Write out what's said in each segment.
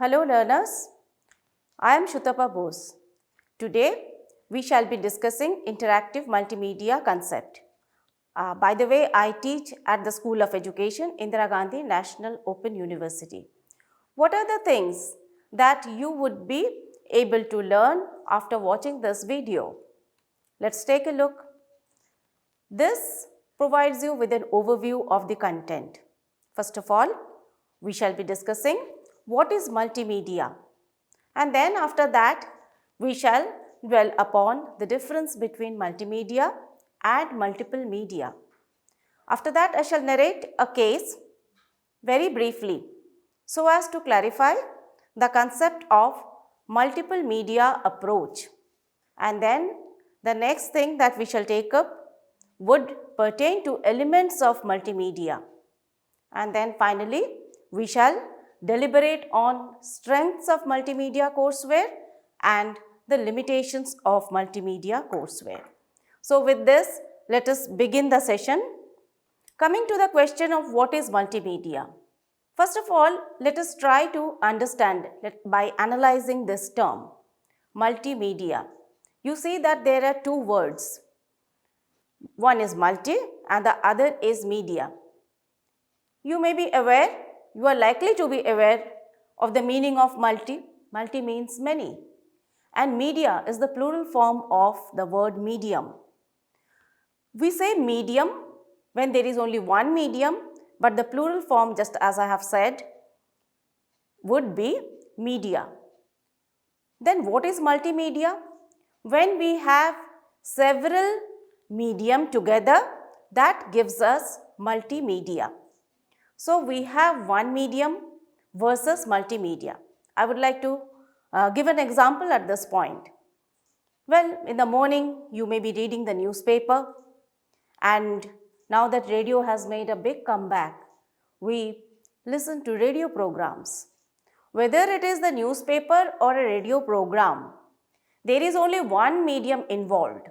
Hello learners, I am Shutapa Bose. Today we shall be discussing interactive multimedia concept. By the way, I teach at the School of Education, Indira Gandhi National Open University. What are the things that you would be able to learn after watching this video? Let's take a look. This provides you with an overview of the content. First of all, we shall be discussing what is multimedia, and then after that we shall dwell upon the difference between multimedia and multiple media. After that I shall narrate a case very briefly so as to clarify the concept of multiple media approach, and then the next thing that we shall take up would pertain to elements of multimedia, and then finally we shall deliberate on strengths of multimedia courseware and the limitations of multimedia courseware. So with this, let us begin the session. Coming to the question of what is multimedia. First of all, let us try to understand by analyzing this term, multimedia. You see that there are two words. One is multi and the other is media. You may be aware, you are likely to be aware of the meaning of multi. Multi means many, and media is the plural form of the word medium. We say medium when there is only one medium, but the plural form, just as I have said, would be media. Then what is multimedia? When we have several medium together, that gives us multimedia. So we have one medium versus multimedia. I would like to give an example at this point. Well, in the morning you may be reading the newspaper, and now that radio has made a big comeback, we listen to radio programs. Whether it is the newspaper or a radio program, there is only one medium involved.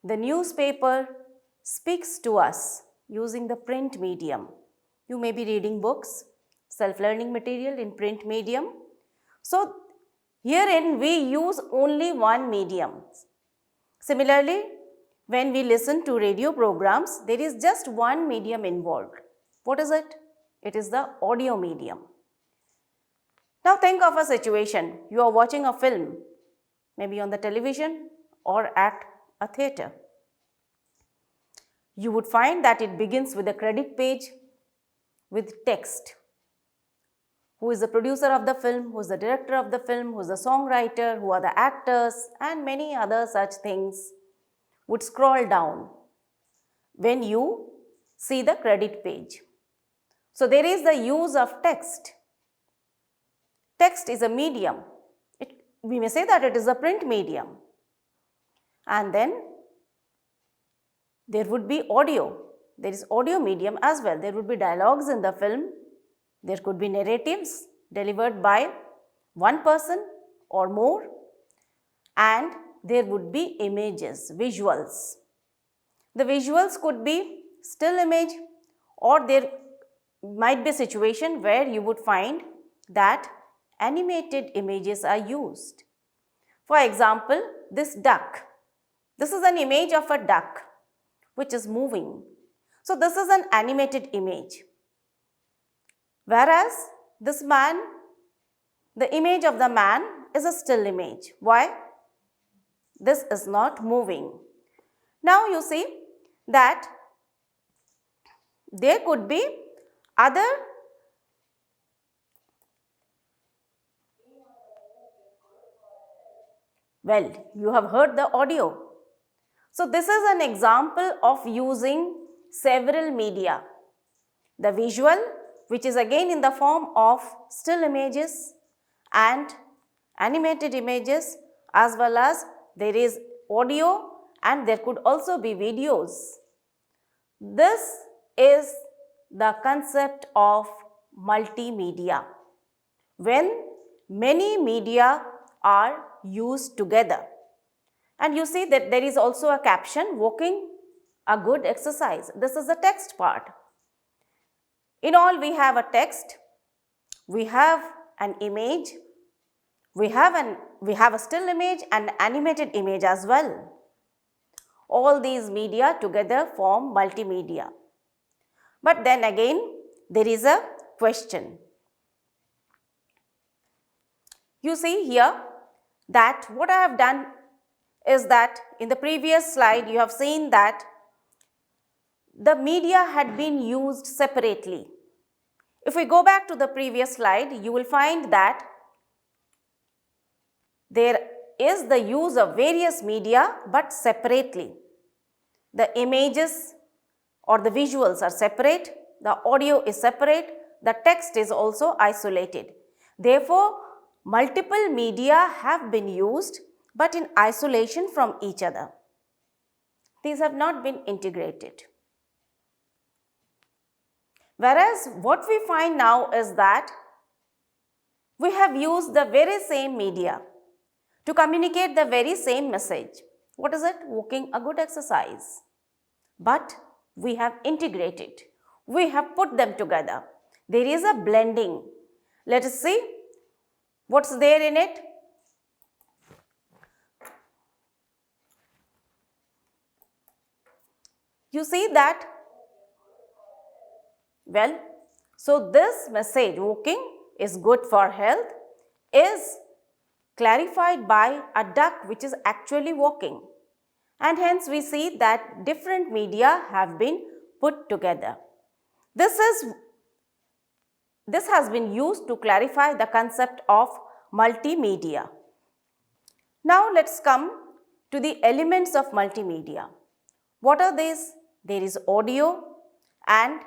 The newspaper speaks to us using the print medium. You may be reading books, self-learning material in print medium. So, herein we use only one medium. Similarly, when we listen to radio programs, there is just one medium involved. What is it? It is the audio medium. Now think of a situation. You are watching a film, maybe on the television or at a theatre. You would find that it begins with a credit page with text. Who is the producer of the film, who is the director of the film, who is the songwriter, who are the actors, and many other such things would scroll down when you see the credit page. So there is the use of text. Text is a medium. We may say that it is a print medium. And then there would be audio. There is audio medium as well. There would be dialogues in the film. There could be narratives delivered by one person or more. And there would be images, visuals. The visuals could be still image, or there might be a situation where you would find that animated images are used. For example, this duck. This is an image of a duck which is moving. So this is an animated image. Whereas this man, the image of the man is a still image. Why? This is not moving. Now you see that there could be other you have heard the audio. So this is an example of using several media. The visual, which is again in the form of still images and animated images, as well as there is audio and there could also be videos. This is the concept of multimedia, when many media are used together. And you see that there is also a caption, walking a good exercise. This is the text part. In all, we have a text, we have an image, we have a still image and animated image as well. All these media together form multimedia. But then again, there is a question. You see here that what I have done is that in the previous slide you have seen that the media had been used separately. If we go back to the previous slide, you will find that there is the use of various media but separately. The images or the visuals are separate, the audio is separate, the text is also isolated. Therefore, multiple media have been used but in isolation from each other. These have not been integrated. Whereas what we find now is that we have used the very same media to communicate the very same message. What is it? Walking, a good exercise. But we have integrated. We have put them together. There is a blending. Let us see what's there in it. You see that? Well, so this message, walking is good for health, is clarified by a duck which is actually walking. And hence we see that different media have been put together. This has been used to clarify the concept of multimedia. Now let's come to the elements of multimedia. What are these? There is audio and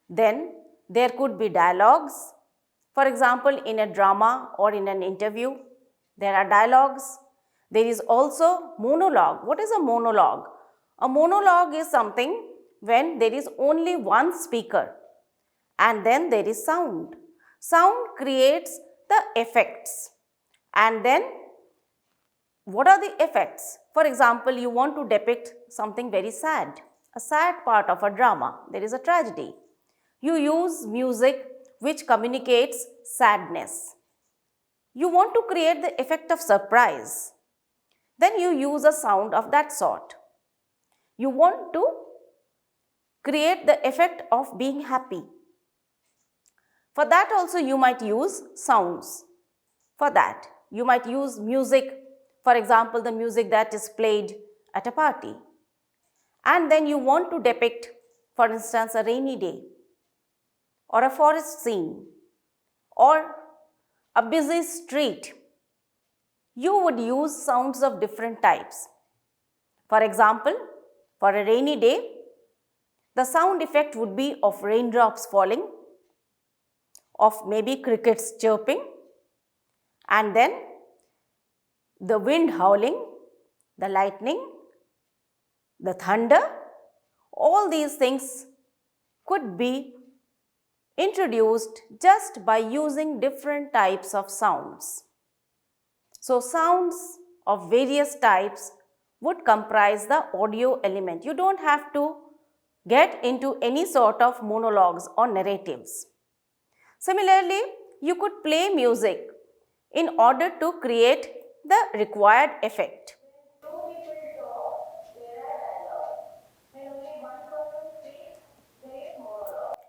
then there could be dialogues. For example, in a drama or in an interview, there are dialogues. There is also monologue. What is a monologue? A monologue is something when there is only one speaker and then there is sound. Sound creates the effects. And then what are the effects? For example, you want to depict something very sad, a sad part of a drama. There is a tragedy. You use music which communicates sadness. You want to create the effect of surprise. Then you use a sound of that sort. You want to create the effect of being happy. For that also you might use sounds. For that you might use music. For example, the music that is played at a party. And then you want to depict, for instance, a rainy day or a forest scene or a busy street. You would use sounds of different types. For example, for a rainy day, the sound effect would be of raindrops falling, of maybe crickets chirping, and then the wind howling, the lightning, the thunder. All these things could be introduced just by using different types of sounds. So, sounds of various types would comprise the audio element. You don't have to get into any sort of monologues or narratives. Similarly, you could play music in order to create the required effect.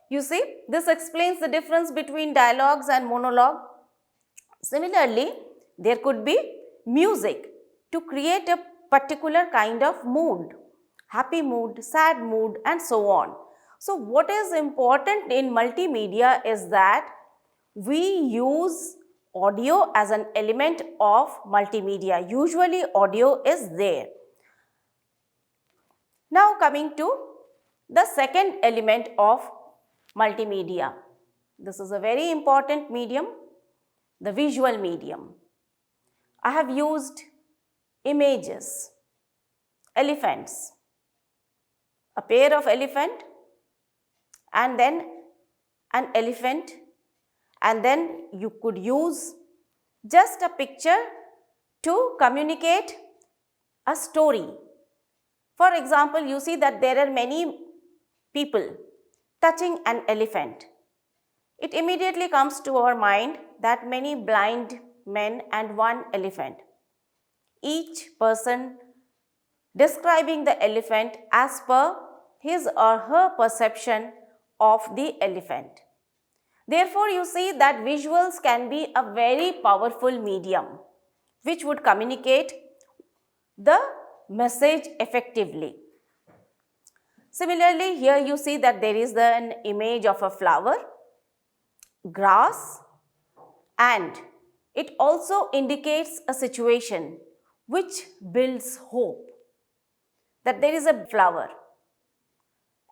You see, this explains the difference between dialogues and monologue. Similarly, there could be music to create a particular kind of mood, happy mood, sad mood, and so on. So, what is important in multimedia is that we use audio as an element of multimedia. Usually, audio is there. Now, coming to the second element of multimedia. This is a very important medium, the visual medium. I have used images, elephants, a pair of elephant and then an elephant, and then you could use just a picture to communicate a story. For example, you see that there are many people touching an elephant. It immediately comes to our mind that many blind men and one elephant. Each person describing the elephant as per his or her perception of the elephant. Therefore, you see that visuals can be a very powerful medium which would communicate the message effectively. Similarly, here you see that there is an image of a flower, grass, and it also indicates a situation which builds hope, that there is a flower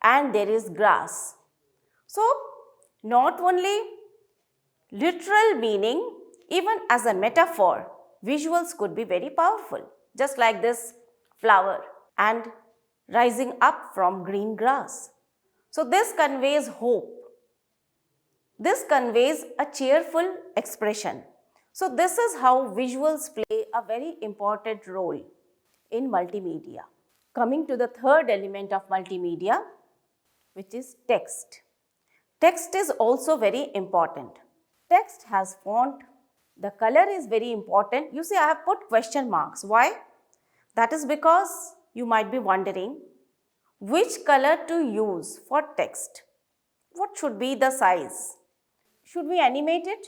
and there is grass. So, not only literal meaning, even as a metaphor, visuals could be very powerful, just like this flower and rising up from green grass. So, this conveys hope. This conveys a cheerful expression. So, this is how visuals play a very important role in multimedia. Coming to the third element of multimedia, which is text. Text is also very important. Text has font. The color is very important. You see, I have put question marks. Why? That is because you might be wondering which color to use for text. What should be the size? Should we animate it?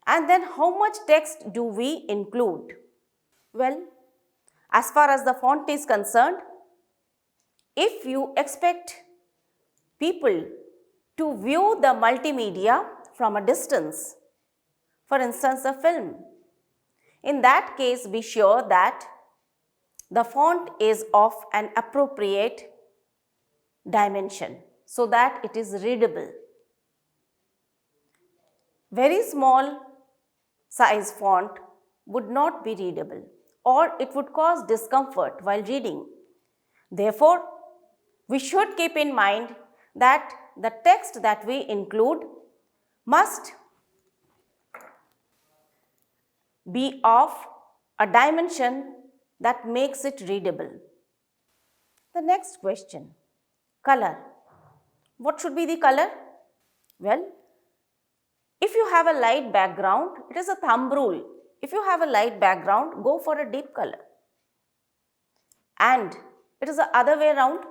And then how much text do we include? Well, as far as the font is concerned, if you expect people to view the multimedia from a distance, for instance a film, in that case be sure that the font is of an appropriate dimension so that it is readable. Very small size font would not be readable or it would cause discomfort while reading. Therefore, we should keep in mind that the text that we include must be of a dimension that makes it readable. The next question, color. What should be the color? Well, if you have a light background, it is a thumb rule. If you have a light background, go for a deep color. And it is the other way around.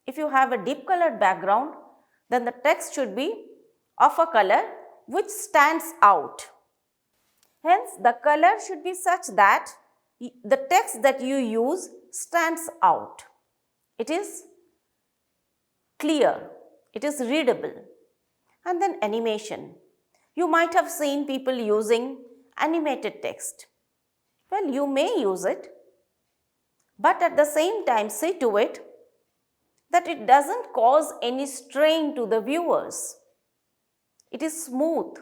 If you have a deep colored background, then the text should be of a color which stands out. Hence, the color should be such that the text that you use stands out. It is clear, it is readable. And then animation. You might have seen people using animated text. Well, you may use it, but at the same time see to it that it doesn't cause any strain to the viewers. It is smooth.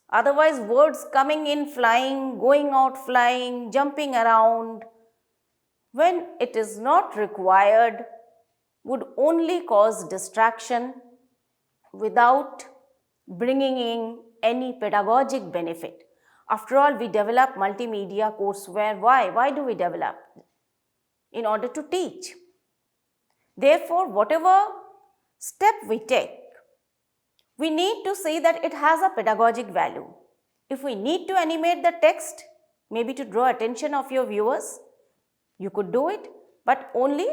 Otherwise, words coming in flying, going out flying, jumping around, when it is not required, would only cause distraction without bringing in any pedagogic benefit. After all, we develop multimedia courseware. Why? Why do we develop? In order to teach. Therefore, whatever step we take, we need to see that it has a pedagogic value. If we need to animate the text, maybe to draw attention of your viewers, you could do it, but only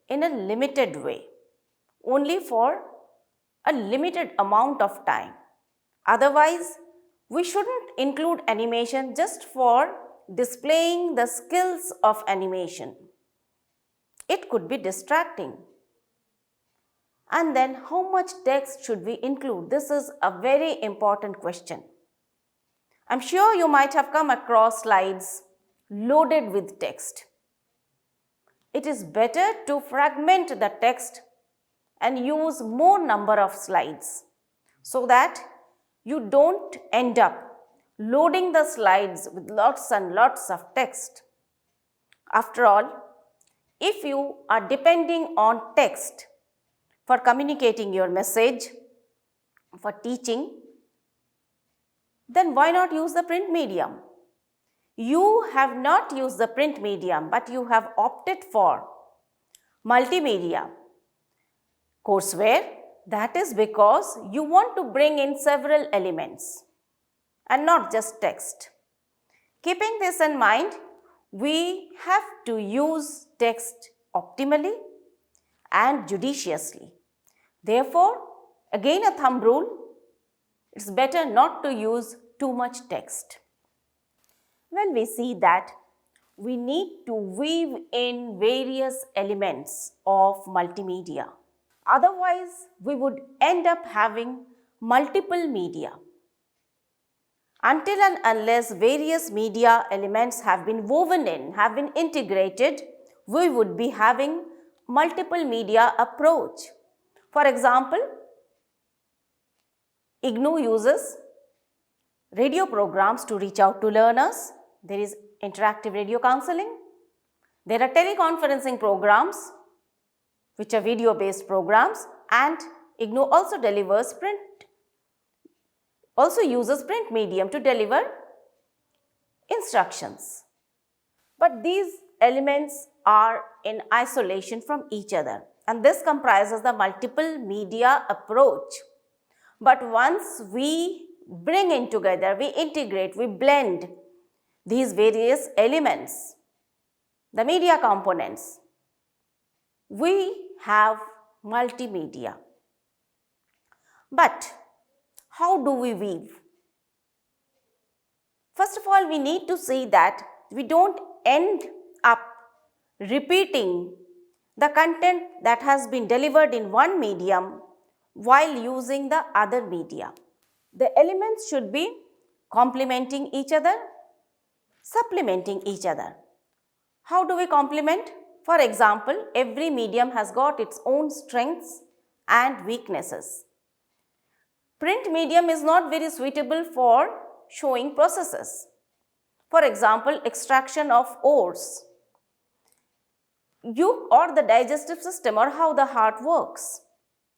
in a limited way, only for a limited amount of time. Otherwise, we shouldn't include animation just for displaying the skills of animation. It could be distracting. And then how much text should we include? This is a very important question. I'm sure you might have come across slides loaded with text. It is better to fragment the text and use more number of slides so that you don't end up loading the slides with lots and lots of text. After all, if you are depending on text for communicating your message, for teaching, then why not use the print medium? You have not used the print medium, but you have opted for multimedia courseware That is because you want to bring in several elements and not just text. Keeping this in mind, we have to use text optimally and judiciously. Therefore, again a thumb rule, it's better not to use too much text. Well, we see that we need to weave in various elements of multimedia. Otherwise, we would end up having multiple media. Until and unless various media elements have been woven in, have been integrated, we would be having multiple media approach. For example, IGNOU uses radio programs to reach out to learners. There is interactive radio counseling. There are teleconferencing programs, which are video-based programs, and IGNOU also uses print medium to deliver instructions. But these elements are in isolation from each other, and this comprises the multiple media approach. But once we bring in together, we integrate, we blend these various elements, the media components, we have multimedia. But how do we weave? First of all, we need to see that we don't end up repeating the content that has been delivered in one medium while using the other media. The elements should be complementing each other, supplementing each other. How do we complement? For example, every medium has got its own strengths and weaknesses. Print medium is not very suitable for showing processes. For example, extraction of ores, or the digestive system, or how the heart works,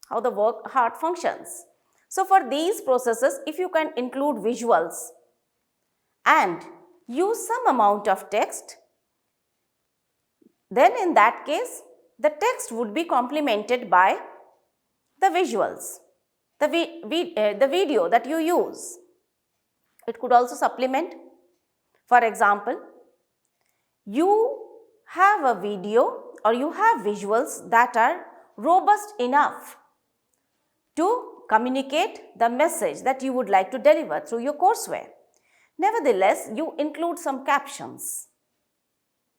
how the heart functions. So for these processes, if you can include visuals and use some amount of text, then in that case, the text would be complemented by the visuals, the video that you use. It could also supplement. For example, you have a video or you have visuals that are robust enough to communicate the message that you would like to deliver through your courseware. Nevertheless, you include some captions.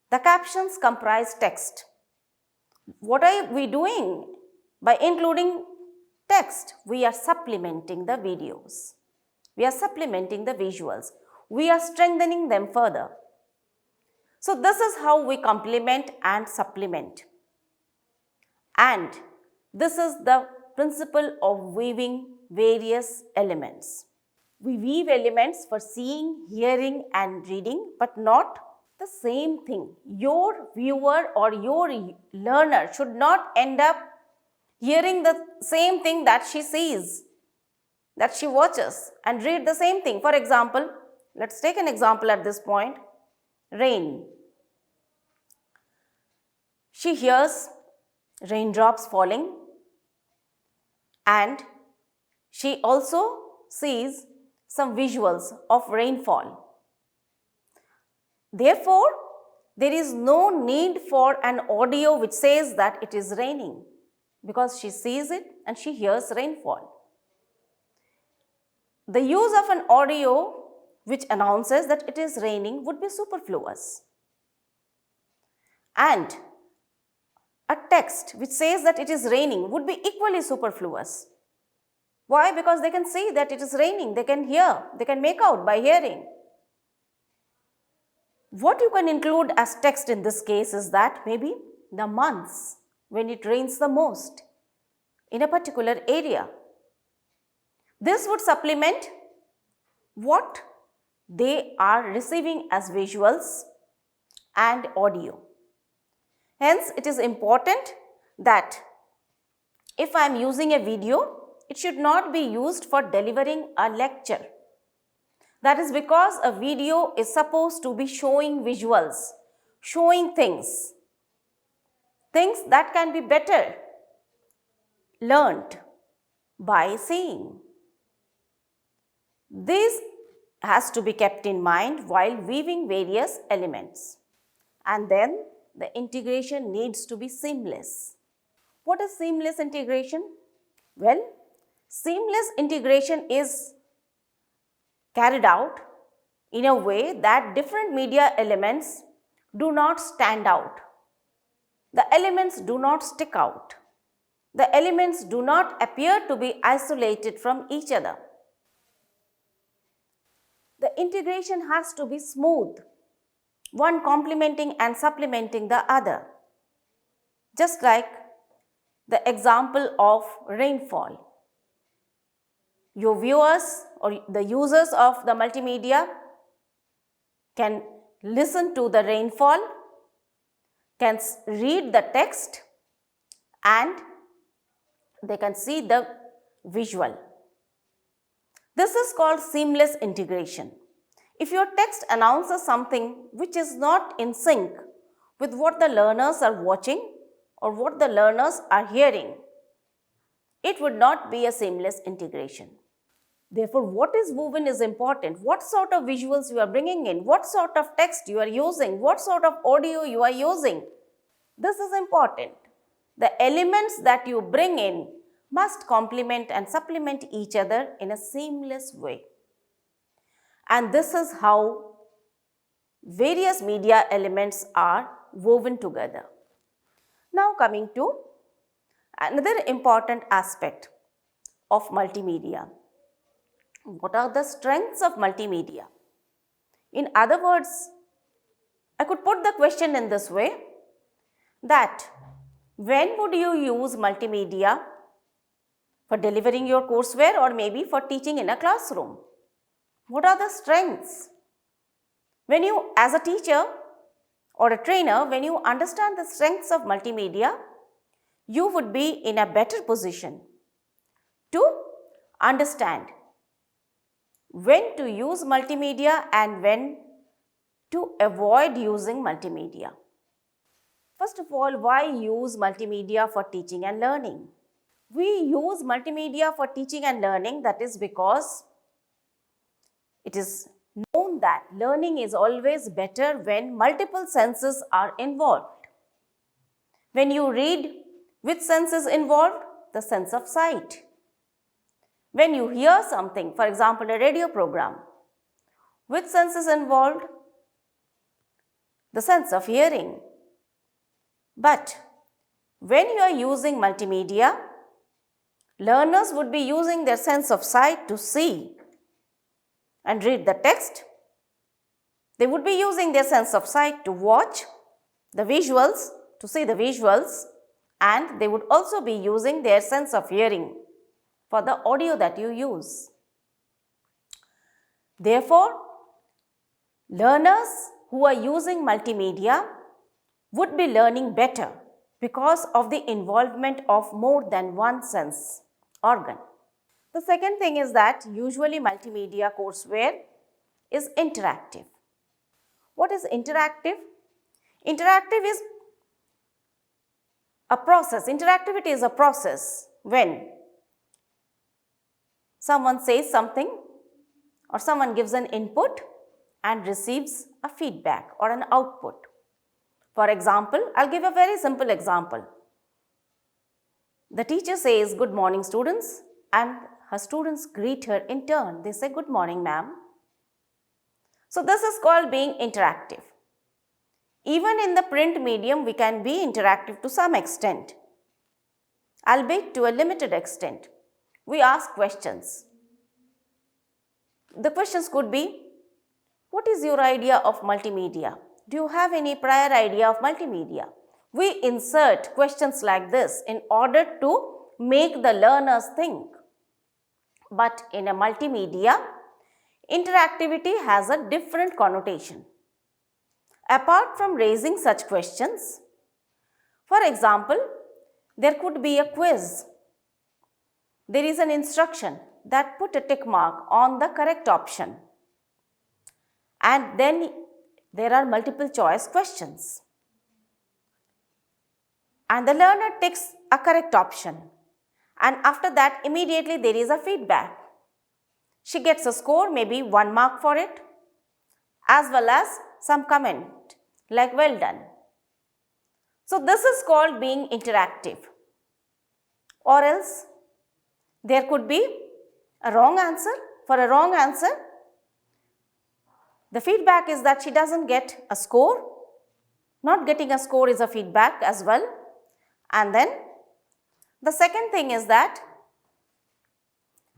The captions comprise text. What are we doing by including text? We are supplementing the videos. We are supplementing the visuals. We are strengthening them further. So this is how we complement and supplement. And this is the principle of weaving various elements. We weave elements for seeing, hearing and reading, but not the same thing. Your viewer or your learner should not end up hearing the same thing that she sees, that she watches, and read the same thing. For example, let's take an example at this point. Rain. She hears raindrops falling and she also sees some visuals of rainfall. Therefore, there is no need for an audio which says that it is raining, because she sees it and she hears rainfall. The use of an audio which announces that it is raining would be superfluous. And a text which says that it is raining would be equally superfluous. Why? Because they can see that it is raining, they can hear, they can make out by hearing. What you can include as text in this case is that maybe the months when it rains the most in a particular area. This would supplement what they are receiving as visuals and audio. Hence, it is important that if I am using a video, it should not be used for delivering a lecture. That is because a video is supposed to be showing visuals, showing things that can be better learnt by seeing. This has to be kept in mind while weaving various elements. And then the integration needs to be seamless. What is seamless integration? Well, seamless integration is carried out in a way that different media elements do not stand out. The elements do not stick out. The elements do not appear to be isolated from each other. The integration has to be smooth, one complementing and supplementing the other. Just like the example of rainfall. Your viewers or the users of the multimedia can listen to the rainfall, can read the text, and they can see the visual. This is called seamless integration. If your text announces something which is not in sync with what the learners are watching or what the learners are hearing, it would not be a seamless integration. Therefore, what is woven is important. What sort of visuals you are bringing in, what sort of text you are using, what sort of audio you are using. This is important. The elements that you bring in must complement and supplement each other in a seamless way. And this is how various media elements are woven together. Now coming to another important aspect of multimedia. What are the strengths of multimedia? In other words, I could put the question in this way that when would you use multimedia for delivering your courseware or maybe for teaching in a classroom? What are the strengths? When you, as a teacher or a trainer, when you understand the strengths of multimedia, you would be in a better position to understand when to use multimedia and when to avoid using multimedia. First of all, why use multimedia for teaching and learning? We use multimedia for teaching and learning, that is because it is known that learning is always better when multiple senses are involved. When you read, which sense is involved? The sense of sight. When you hear something, for example, a radio program, which sense is involved? The sense of hearing. But when you are using multimedia, learners would be using their sense of sight to see and read the text. They would be using their sense of sight to watch the visuals, to see the visuals, and they would also be using their sense of hearing for the audio that you use. Therefore, learners who are using multimedia would be learning better because of the involvement of more than one sense organ. The second thing is that usually multimedia courseware is interactive. What is interactive? Interactive is a process. Interactivity is a process when someone says something or someone gives an input and receives a feedback or an output. For example, I'll give a very simple example. The teacher says, "Good morning, students," and her students greet her in turn. They say, "Good morning, ma'am." So this is called being interactive. Even in the print medium, we can be interactive to some extent, albeit to a limited extent. We ask questions. The questions could be, what is your idea of multimedia? Do you have any prior idea of multimedia? We insert questions like this in order to make the learners think. But in a multimedia, interactivity has a different connotation. Apart from raising such questions, for example, there could be a quiz. There is an instruction that put a tick mark on the correct option. And then there are multiple choice questions. And the learner ticks a correct option. and after that immediately there is a feedback. She gets a score, maybe 1 mark for it, as well as some comment like well done. So this is called being interactive. Or else there could be a wrong answer. For a wrong answer, the feedback is that she doesn't get a score. Not getting a score is a feedback as well. And then the second thing is that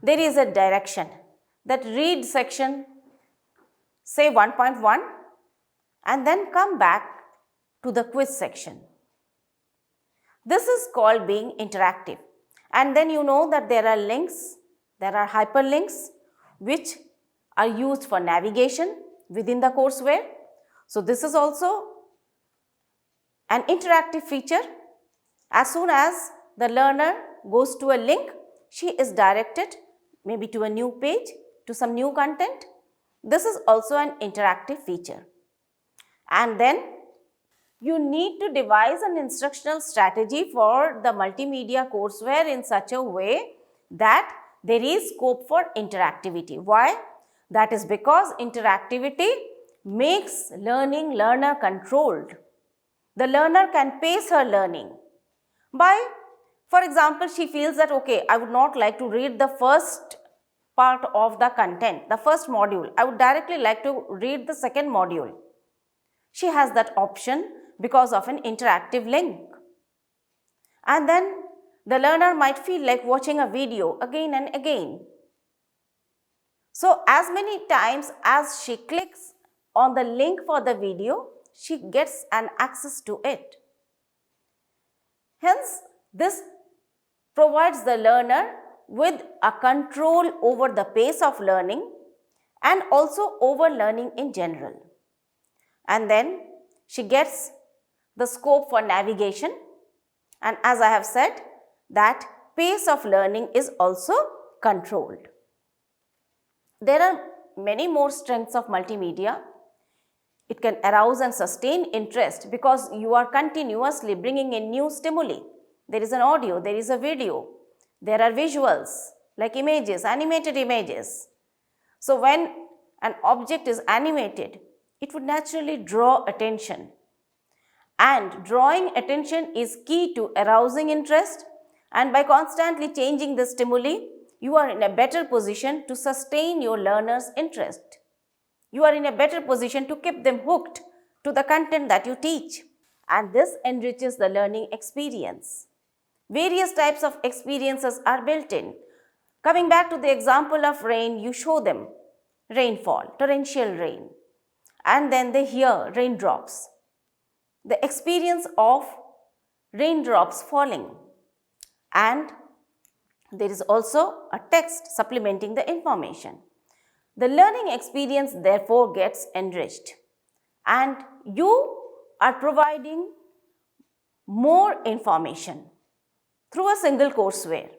there is a direction. That read section, say 1.1, and then come back to the quiz section. This is called being interactive. And then you know that there are links, there are hyperlinks which are used for navigation within the courseware. So this is also an interactive feature. As soon as the learner goes to a link, she is directed maybe to a new page, to some new content. This is also an interactive feature. And then you need to devise an instructional strategy for the multimedia courseware in such a way that there is scope for interactivity. Why? That is because interactivity makes learning learner controlled. The learner can pace her learning by, for example, she feels that okay, I would not like to read the first part of the content, the first module. I would directly like to read the second module. She has that option because of an interactive link. And then the learner might feel like watching a video again and again. So as many times as she clicks on the link for the video, she gets an access to it. Hence, this provides the learner with a control over the pace of learning and also over learning in general. And then she gets the scope for navigation, and as I have said, that pace of learning is also controlled. There are many more strengths of multimedia. It can arouse and sustain interest because you are continuously bringing in new stimuli. There is an audio, there is a video, there are visuals like images, animated images. So when an object is animated, it would naturally draw attention. And drawing attention is key to arousing interest, and by constantly changing the stimuli, you are in a better position to sustain your learners' interest. You are in a better position to keep them hooked to the content that you teach, and this enriches the learning experience. Various types of experiences are built in. Coming back to the example of rain, you show them rainfall, torrential rain, and then they hear raindrops. The experience of raindrops falling, and there is also a text supplementing the information. The learning experience therefore gets enriched, and you are providing more information through a single courseware,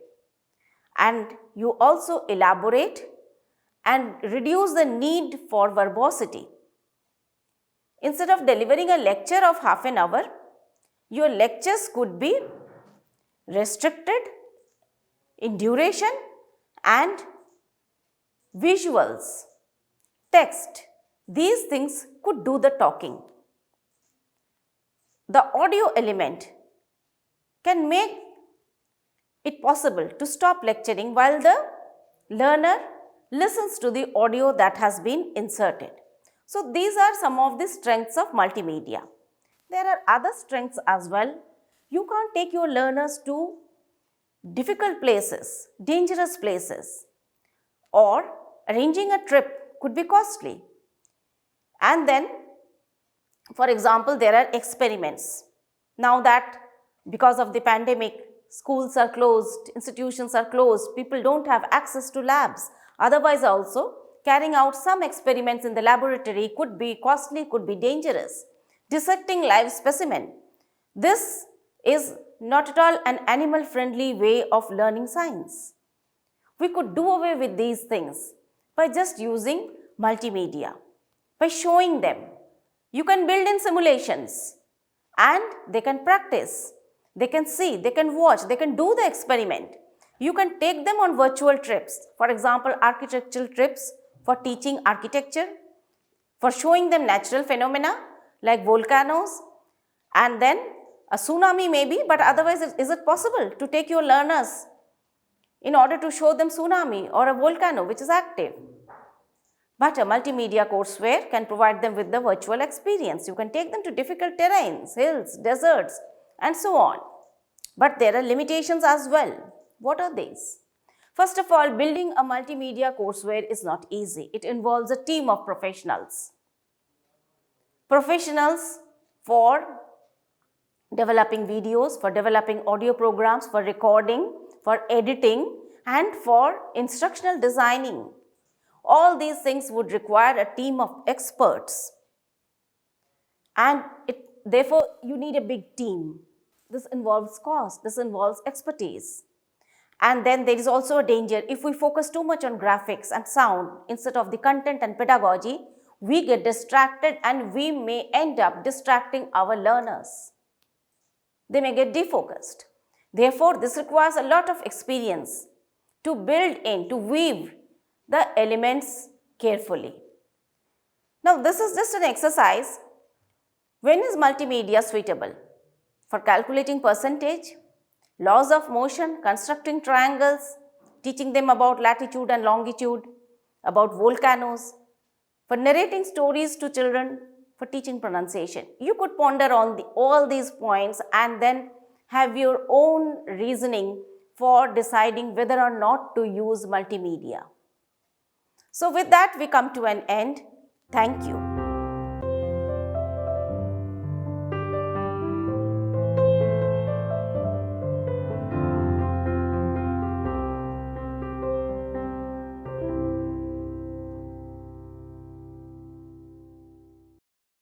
and you also elaborate and reduce the need for verbosity. Instead of delivering a lecture of half an hour, your lectures could be restricted in duration, and visuals, text, these things could do the talking. The audio element can make it possible to stop lecturing while the learner listens to the audio that has been inserted. So these are some of the strengths of multimedia. There are other strengths as well. You can't take your learners to difficult places, dangerous places, or arranging a trip could be costly. And then, for example, there are experiments. Now that because of the pandemic, schools are closed, institutions are closed, people don't have access to labs. Otherwise also, carrying out some experiments in the laboratory could be costly, could be dangerous. Dissecting live specimen. This is not at all an animal-friendly way of learning science. We could do away with these things by just using multimedia, by showing them. You can build in simulations and they can practice, they can see, they can watch, they can do the experiment. You can take them on virtual trips, for example, architectural trips for teaching architecture, for showing them natural phenomena like volcanoes, and then a tsunami maybe, but otherwise is it possible to take your learners in order to show them tsunami or a volcano which is active? But a multimedia courseware can provide them with the virtual experience. You can take them to difficult terrains, hills, deserts, and so on. But there are limitations as well. What are these? First of all, building a multimedia courseware is not easy. It involves a team of professionals. Professionals for developing videos, for developing audio programs, for recording, for editing, and for instructional designing. All these things would require a team of experts, and therefore you need a big team. This involves cost, this involves expertise. And then there is also a danger if we focus too much on graphics and sound instead of the content and pedagogy, we get distracted and we may end up distracting our learners. They may get defocused. Therefore, this requires a lot of experience to build in, to weave the elements carefully. Now, this is just an exercise. When is multimedia suitable? For calculating percentage, laws of motion, constructing triangles, teaching them about latitude and longitude, about volcanoes, for narrating stories to children, for teaching pronunciation. You could ponder on all these points and then have your own reasoning for deciding whether or not to use multimedia. So with that, we come to an end. Thank you.